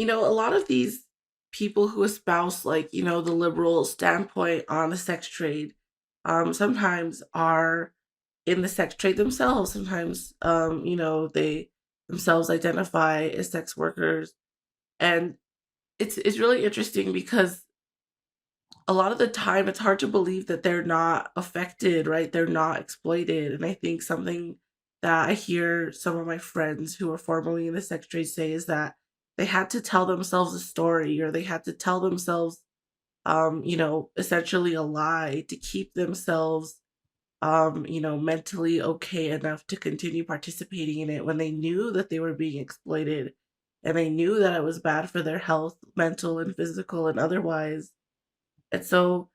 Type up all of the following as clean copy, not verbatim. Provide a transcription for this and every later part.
a lot of these people who espouse, like, the liberal standpoint on the sex trade, sometimes are in the sex trade themselves. Sometimes, they themselves identify as sex workers. And it's really interesting because a lot of the time it's hard to believe that they're not affected, right? They're not exploited. And I think something that I hear some of my friends who are formerly in the sex trade say is that they had to tell themselves a story, or they had to tell themselves, essentially a lie to keep themselves, mentally okay enough to continue participating in it when they knew that they were being exploited and they knew that it was bad for their health, mental and physical and otherwise. And so,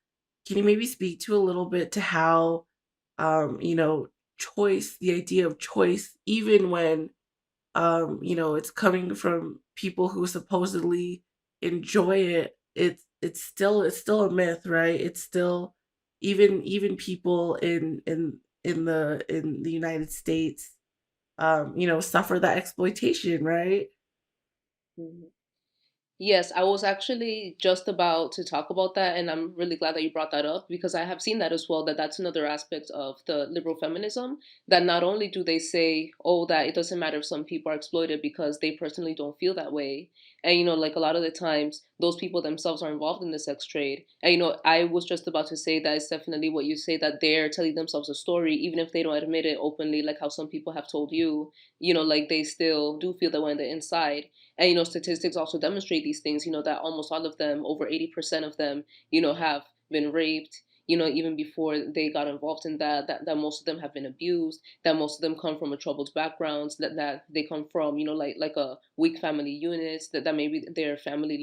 can you maybe speak to a little bit to how, choice, the idea of choice, even when, it's coming from people who supposedly enjoy it, it's still a myth, right? It's still, even people in the United States, suffer that exploitation, right? Mhm. Yes, I was actually just about to talk about that, and I'm really glad that you brought that up because I have seen that as well. That's another aspect of the liberal feminism. That not only do they say, "Oh, that it doesn't matter if some people are exploited because they personally don't feel that way," and like a lot of the times, those people themselves are involved in the sex trade. And I was just about to say that it's definitely what you say, that they're telling themselves a story, even if they don't admit it openly, like how some people have told you. Like they still do feel that way on the inside. And statistics also demonstrate these things, that almost all of them, over 80% of them, have been raped, even before they got involved in that most of them have been abused, that most of them come from a troubled backgrounds, that they come from, like a weak family units, that maybe their family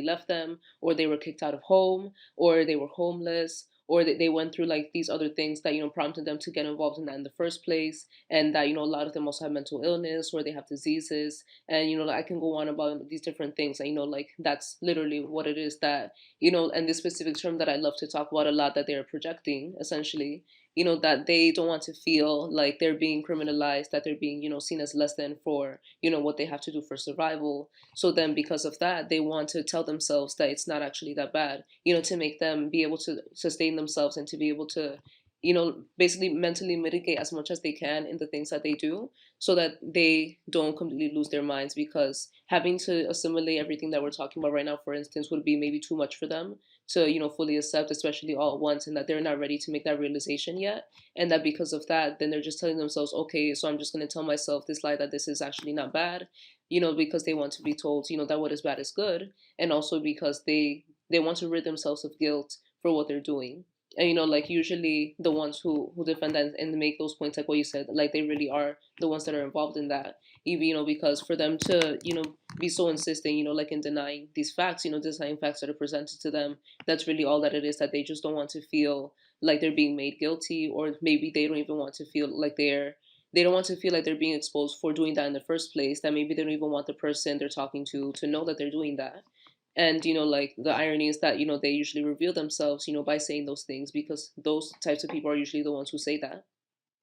left them, or they were kicked out of home, or they were homeless, or they went through like these other things that prompted them to get involved in that in the first place, and that a lot of them also have mental illness, or they have diseases. And like, I can go on about these different things, and like that's literally what it is, that and this specific term that I love to talk about a lot, that they're projecting essentially, that they don't want to feel like they're being criminalized, that they're being seen as less than for what they have to do for survival. So then because of that, they want to tell themselves that it's not actually that bad, to make them be able to sustain themselves, and to be able to basically mentally mitigate as much as they can in the things that they do, so that they don't completely lose their minds, because having to assimilate everything that we're talking about right now, for instance, would be maybe too much for them to fully accept, especially all at once, and that they're not ready to make that realization yet. And that because of that, then they're just telling themselves, okay, so I'm just going to tell myself this lie, that this is actually not bad, because they want to be told that what is bad is good. And also because they want to rid themselves of guilt for what they're doing. And like usually the ones who defend that and make those points, like what you said, like they really are the ones that are involved in that. Even because for them to be so insistent, like in denying these facts, denying facts that are presented to them, that's really all that it is, that they just don't want to feel like they're being made guilty, or maybe they don't even want to feel like they don't want to feel like they're being exposed for doing that in the first place, that maybe they don't even want the person they're talking to know that they're doing that. And like the irony is that they usually reveal themselves by saying those things, because those types of people are usually the ones who say that.